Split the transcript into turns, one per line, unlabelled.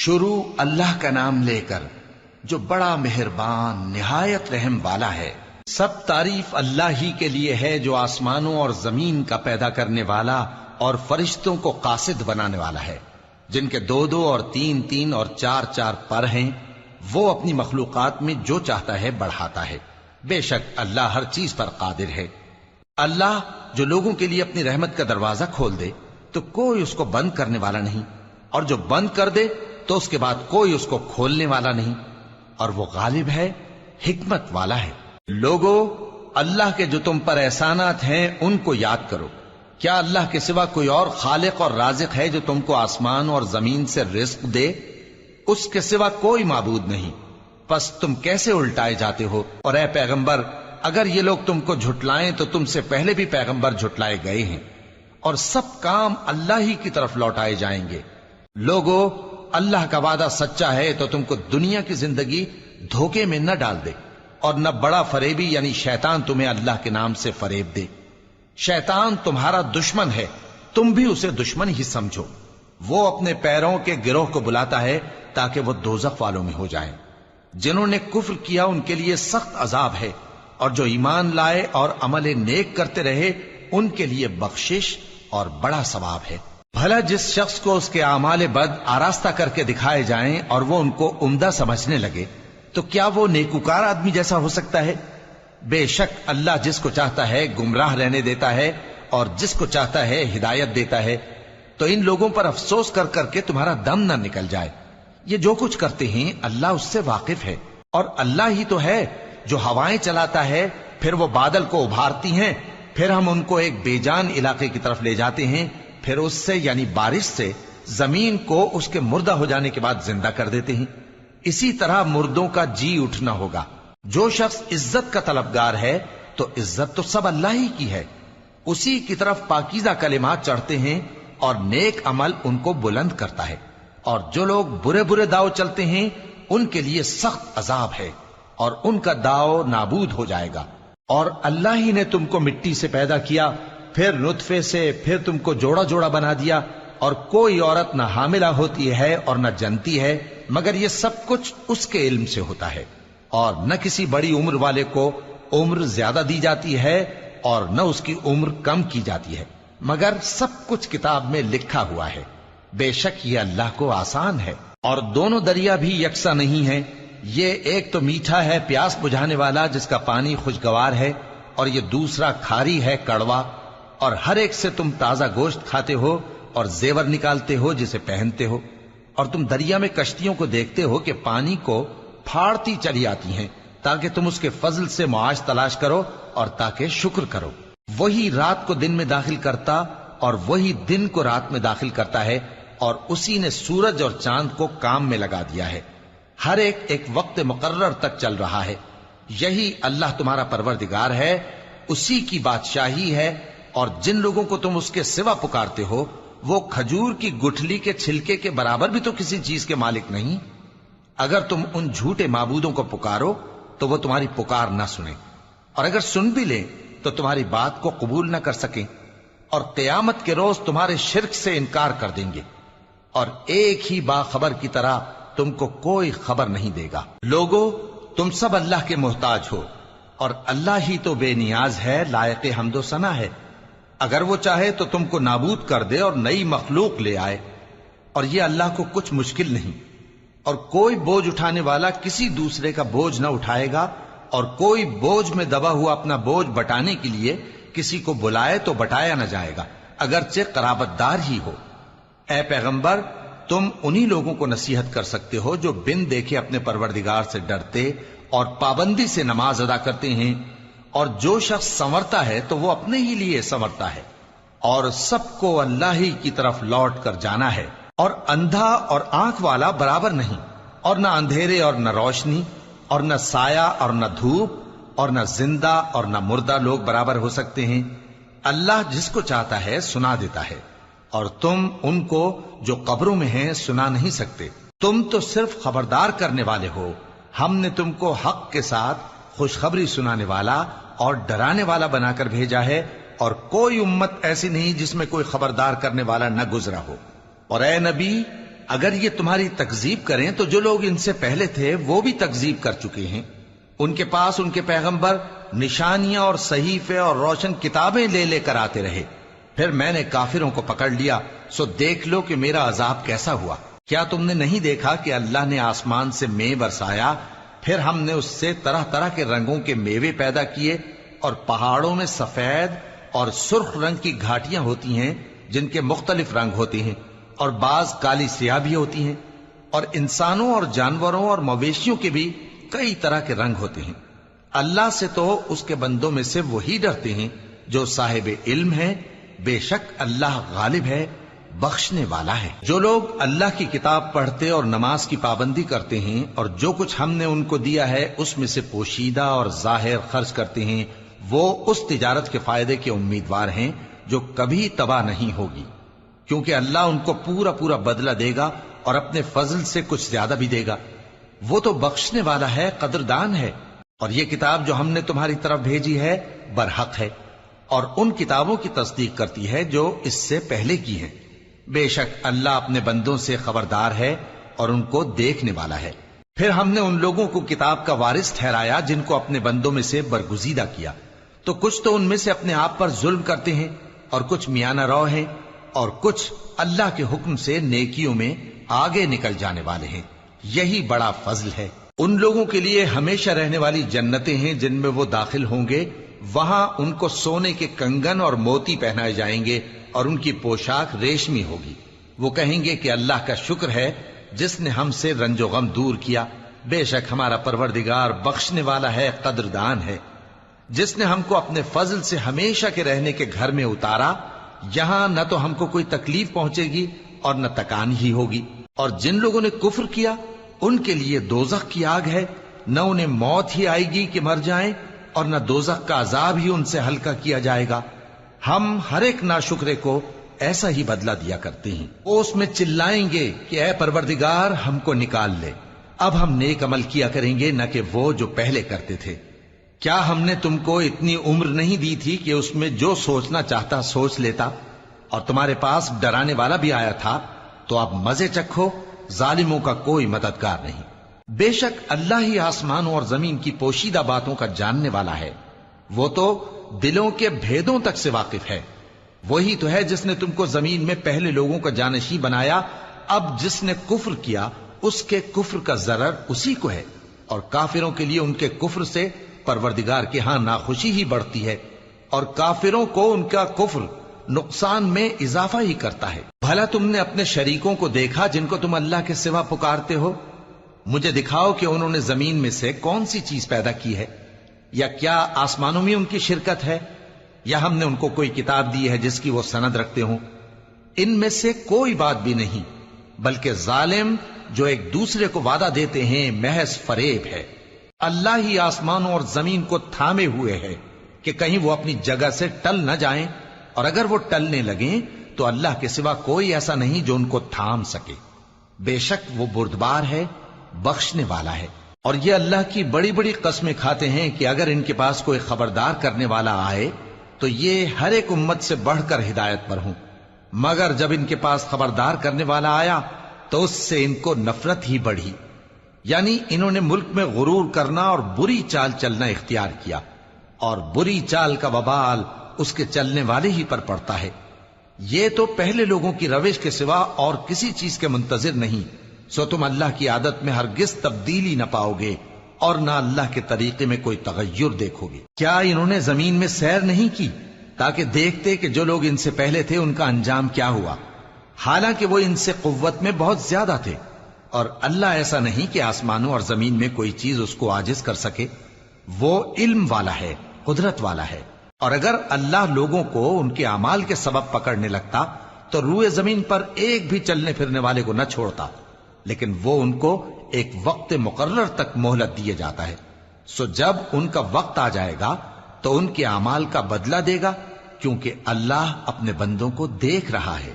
شروع اللہ کا نام لے کر جو بڑا مہربان نہایت رحم والا ہے۔ سب تعریف اللہ ہی کے لیے ہے جو آسمانوں اور زمین کا پیدا کرنے والا اور فرشتوں کو قاصد بنانے والا ہے، جن کے 2 اور 3 اور 4 پر ہیں۔ وہ اپنی مخلوقات میں جو چاہتا ہے بڑھاتا ہے، بے شک اللہ ہر چیز پر قادر ہے۔ اللہ جو لوگوں کے لیے اپنی رحمت کا دروازہ کھول دے تو کوئی اس کو بند کرنے والا نہیں، اور جو بند کر دے تو اس کے بعد کوئی اس کو کھولنے والا نہیں، اور وہ غالب ہے، حکمت والا ہے۔ لوگو، اللہ کے جو تم پر احسانات ہیں ان کو یاد کرو۔ کیا اللہ کے سوا کوئی اور خالق اور رازق ہے جو تم کو آسمان اور زمین سے رزق دے؟ اس کے سوا کوئی معبود نہیں، پس تم کیسے الٹائے جاتے ہو؟ اور اے پیغمبر، اگر یہ لوگ تم کو جھٹلائیں تو تم سے پہلے بھی پیغمبر جھٹلائے گئے ہیں، اور سب کام اللہ ہی کی طرف لوٹائے جائیں گے۔ لوگو، اللہ کا وعدہ سچا ہے تو تم کو دنیا کی زندگی دھوکے میں نہ ڈال دے، اور نہ بڑا فریبی یعنی شیطان تمہیں اللہ کے نام سے فریب دے۔ شیطان تمہارا دشمن ہے، تم بھی اسے دشمن ہی سمجھو۔ وہ اپنے پیروں کے گروہ کو بلاتا ہے تاکہ وہ دوزخ والوں میں ہو جائیں۔ جنہوں نے کفر کیا ان کے لیے سخت عذاب ہے، اور جو ایمان لائے اور عمل نیک کرتے رہے ان کے لیے بخشش اور بڑا ثواب ہے۔ بھلا جس شخص کو اس کے اعمال بد آراستہ کر کے دکھائے جائیں اور وہ ان کو عمدہ سمجھنے لگے تو کیا وہ نیکوکار آدمی جیسا ہو سکتا ہے؟ بے شک اللہ جس کو چاہتا ہے گمراہ رہنے دیتا ہے اور جس کو چاہتا ہے ہدایت دیتا ہے۔ تو ان لوگوں پر افسوس کر کر کے تمہارا دم نہ نکل جائے۔ یہ جو کچھ کرتے ہیں اللہ اس سے واقف ہے، اور اللہ ہی تو ہے جو ہوائیں چلاتا ہے، پھر وہ بادل کو ابھارتی ہیں، پھر ہم ان کو ایک بے جان علاقے کی طرف لے جاتے ہیں، پھر اس سے یعنی بارش سے زمین کو اس کے مردہ ہو جانے کے بعد زندہ کر دیتے ہیں۔ اسی طرح مردوں کا جی اٹھنا ہوگا۔ جو شخص عزت کا طلبگار ہے تو عزت تو سب اللہ ہی کی ہے، اسی کی طرف پاکیزہ کلمات چڑھتے ہیں اور نیک عمل ان کو بلند کرتا ہے، اور جو لوگ برے برے داؤ چلتے ہیں ان کے لیے سخت عذاب ہے، اور ان کا داؤ نابود ہو جائے گا۔ اور اللہ ہی نے تم کو مٹی سے پیدا کیا، پھر نطفے سے، پھر تم کو جوڑا جوڑا بنا دیا، اور کوئی عورت نہ حاملہ ہوتی ہے اور نہ جنتی ہے، مگر یہ سب کچھ اس کے علم سے ہوتا ہے۔ اور نہ کسی بڑی عمر والے کو عمر زیادہ دی جاتی ہے اور نہ اس کی عمر کم کی جاتی ہے، مگر سب کچھ کتاب میں لکھا ہوا ہے۔ بے شک یہ اللہ کو آسان ہے۔ اور دونوں دریا بھی یکساں نہیں ہیں، یہ ایک تو میٹھا ہے پیاس بجھانے والا جس کا پانی خوشگوار ہے، اور یہ دوسرا کھاری ہے کڑوا، اور ہر ایک سے تم تازہ گوشت کھاتے ہو اور زیور نکالتے ہو جسے پہنتے ہو۔ اور تم دریا میں کشتیوں کو دیکھتے ہو کہ پانی کو پھاڑتی چلی آتی ہیں تاکہ تم اس کے فضل سے معاش تلاش کرو اور تاکہ شکر کرو۔ وہی رات کو دن میں داخل کرتا اور وہی دن کو رات میں داخل کرتا ہے، اور اسی نے سورج اور چاند کو کام میں لگا دیا ہے، ہر ایک ایک وقت مقرر تک چل رہا ہے۔ یہی اللہ تمہارا پروردگار ہے، اسی کی بادشاہی ہے۔ اور جن لوگوں کو تم اس کے سوا پکارتے ہو وہ کھجور کی گٹھلی کے چھلکے کے برابر بھی تو کسی چیز کے مالک نہیں۔ اگر تم ان جھوٹے معبودوں کو پکارو تو وہ تمہاری پکار نہ سنیں، اور اگر سن بھی لیں تو تمہاری بات کو قبول نہ کر سکیں، اور قیامت کے روز تمہارے شرک سے انکار کر دیں گے، اور ایک ہی باخبر کی طرح تم کو کوئی خبر نہیں دے گا۔ لوگو، تم سب اللہ کے محتاج ہو، اور اللہ ہی تو بے نیاز ہے، لائق حمد و ثنا ہے۔ اگر وہ چاہے تو تم کو نابود کر دے اور نئی مخلوق لے آئے، اور یہ اللہ کو کچھ مشکل نہیں۔ اور کوئی بوجھ اٹھانے والا کسی دوسرے کا بوجھ نہ اٹھائے گا، اور کوئی بوجھ میں دبا ہوا اپنا بوجھ بٹانے کے لیے کسی کو بلائے تو بٹایا نہ جائے گا، اگرچہ قرابت دار ہی ہو۔ اے پیغمبر، تم انہی لوگوں کو نصیحت کر سکتے ہو جو بن دیکھے اپنے پروردگار سے ڈرتے اور پابندی سے نماز ادا کرتے ہیں، اور جو شخص سنورتا ہے تو وہ اپنے ہی لیے سنورتا ہے، اور سب کو اللہ ہی کی طرف لوٹ کر جانا ہے۔ اور اندھا اور آنکھ والا برابر نہیں، اور نہ اندھیرے اور نہ روشنی، اور نہ سایہ اور نہ دھوپ، اور نہ زندہ اور نہ مردہ لوگ برابر ہو سکتے ہیں۔ اللہ جس کو چاہتا ہے سنا دیتا ہے، اور تم ان کو جو قبروں میں ہیں سنا نہیں سکتے۔ تم تو صرف خبردار کرنے والے ہو، ہم نے تم کو حق کے ساتھ خوشخبری سنانے والا اور ڈرانے والا بنا کر بھیجا ہے، اور کوئی امت ایسی نہیں جس میں کوئی خبردار کرنے والا نہ گزرا ہو۔ اور اے نبی، اگر یہ تمہاری تکذیب کریں تو جو لوگ ان سے پہلے تھے وہ بھی تکذیب کر چکے ہیں. ان کے پاس ان کے پیغمبر نشانیاں اور صحیفے اور روشن کتابیں لے لے کر آتے رہے. پھر میں نے کافروں کو پکڑ لیا، سو دیکھ لو کہ میرا عذاب کیسا ہوا. کیا تم نے نہیں دیکھا کہ اللہ نے آسمان سے مے برسایا، پھر ہم نے اس سے طرح طرح کے رنگوں کے میوے پیدا کیے، اور پہاڑوں میں سفید اور سرخ رنگ کی گھاٹیاں ہوتی ہیں جن کے مختلف رنگ ہوتے ہیں، اور بعض کالی سیاہ بھی ہوتی ہیں، اور انسانوں اور جانوروں اور مویشیوں کے بھی کئی طرح کے رنگ ہوتے ہیں. اللہ سے تو اس کے بندوں میں سے وہی ڈرتے ہیں جو صاحب علم ہے. بے شک اللہ غالب ہے، بخشنے والا ہے. جو لوگ اللہ کی کتاب پڑھتے اور نماز کی پابندی کرتے ہیں اور جو کچھ ہم نے ان کو دیا ہے اس میں سے پوشیدہ اور ظاہر خرچ کرتے ہیں، وہ اس تجارت کے فائدے کے امیدوار ہیں جو کبھی تباہ نہیں ہوگی، کیونکہ اللہ ان کو پورا پورا بدلہ دے گا اور اپنے فضل سے کچھ زیادہ بھی دے گا. وہ تو بخشنے والا ہے، قدردان ہے. اور یہ کتاب جو ہم نے تمہاری طرف بھیجی ہے برحق ہے، اور ان کتابوں کی تصدیق کرتی ہے جو اس سے پہلے کی ہیں. بے شک اللہ اپنے بندوں سے خبردار ہے اور ان کو دیکھنے والا ہے. پھر ہم نے ان لوگوں کو کتاب کا وارث ٹھہرایا جن کو اپنے بندوں میں سے برگزیدہ کیا، تو کچھ تو ان میں سے اپنے آپ پر ظلم کرتے ہیں اور کچھ میانہ رو ہیں، اور کچھ اللہ کے حکم سے نیکیوں میں آگے نکل جانے والے ہیں. یہی بڑا فضل ہے. ان لوگوں کے لیے ہمیشہ رہنے والی جنتیں ہیں جن میں وہ داخل ہوں گے. وہاں ان کو سونے کے کنگن اور موتی پہنائے جائیں گے اور ان کی پوشاک ریشمی ہوگی. وہ کہیں گے کہ اللہ کا شکر ہے جس نے ہم سے رنج و غم دور کیا. بے شک ہمارا پروردگار بخشنے والا ہے، قدردان ہے. جس نے ہم کو اپنے فضل سے ہمیشہ کے رہنے کے گھر میں اتارا، یہاں نہ تو ہم کو کوئی تکلیف پہنچے گی اور نہ تکان ہی ہوگی. اور جن لوگوں نے کفر کیا ان کے لیے دوزخ کی آگ ہے، نہ انہیں موت ہی آئے گی کہ مر جائیں، اور نہ دوزخ کا عذاب ہی ان سے ہلکا کیا جائے گا. ہم ہر ایک ناشکرے کو ایسا ہی بدلہ دیا کرتے ہیں. وہ اس میں چلائیں گے کہ اے پروردگار ہم کو نکال لے، اب ہم نیک عمل کیا کریں گے نہ کہ وہ جو پہلے کرتے تھے. کیا ہم نے تم کو اتنی عمر نہیں دی تھی کہ اس میں جو سوچنا چاہتا سوچ لیتا، اور تمہارے پاس ڈرانے والا بھی آیا تھا؟ تو اب مزے چکھو، ظالموں کا کوئی مددگار نہیں. بے شک اللہ ہی آسمانوں اور زمین کی پوشیدہ باتوں کا جاننے والا ہے. وہ تو دلوں کے بھیدوں تک سے واقف ہے. وہی تو ہے جس نے تم کو زمین میں پہلے لوگوں کا جانشین بنایا. اب جس نے کفر کیا اس کے کفر کا ضرر اسی کو ہے، اور کافروں کے لیے ان کے کفر سے پروردگار کے ہاں ناخوشی ہی بڑھتی ہے، اور کافروں کو ان کا کفر نقصان میں اضافہ ہی کرتا ہے. بھلا تم نے اپنے شریکوں کو دیکھا جن کو تم اللہ کے سوا پکارتے ہو؟ مجھے دکھاؤ کہ انہوں نے زمین میں سے کون سی چیز پیدا کی ہے، یا کیا آسمانوں میں ان کی شرکت ہے، یا ہم نے ان کو کوئی کتاب دی ہے جس کی وہ سند رکھتے ہوں؟ ان میں سے کوئی بات بھی نہیں، بلکہ ظالم جو ایک دوسرے کو وعدہ دیتے ہیں محض فریب ہے. اللہ ہی آسمانوں اور زمین کو تھامے ہوئے ہے کہ کہیں وہ اپنی جگہ سے ٹل نہ جائیں، اور اگر وہ ٹلنے لگیں تو اللہ کے سوا کوئی ایسا نہیں جو ان کو تھام سکے. بے شک وہ بردبار ہے، بخشنے والا ہے. اور یہ اللہ کی بڑی بڑی قسمیں کھاتے ہیں کہ اگر ان کے پاس کوئی خبردار کرنے والا آئے تو یہ ہر ایک امت سے بڑھ کر ہدایت پر ہوں، مگر جب ان کے پاس خبردار کرنے والا آیا تو اس سے ان کو نفرت ہی بڑھی. یعنی انہوں نے ملک میں غرور کرنا اور بری چال چلنا اختیار کیا، اور بری چال کا وبال اس کے چلنے والے ہی پر پڑتا ہے. یہ تو پہلے لوگوں کی روش کے سوا اور کسی چیز کے منتظر نہیں، سو تم اللہ کی عادت میں ہرگز تبدیلی نہ پاؤ گے اور نہ اللہ کے طریقے میں کوئی تغیر دیکھو گے. کیا انہوں نے زمین میں سیر نہیں کی تاکہ دیکھتے کہ جو لوگ ان سے پہلے تھے ان کا انجام کیا ہوا، حالانکہ وہ ان سے قوت میں بہت زیادہ تھے. اور اللہ ایسا نہیں کہ آسمانوں اور زمین میں کوئی چیز اس کو عاجز کر سکے. وہ علم والا ہے، قدرت والا ہے. اور اگر اللہ لوگوں کو ان کے اعمال کے سبب پکڑنے لگتا تو روئے زمین پر ایک بھی چلنے پھرنے والے کو نہ چھوڑتا، لیکن وہ ان کو ایک وقت مقرر تک مہلت دیے جاتا ہے. سو جب ان کا وقت آ جائے گا تو ان کے اعمال کا بدلہ دے گا، کیونکہ اللہ اپنے بندوں کو دیکھ رہا ہے.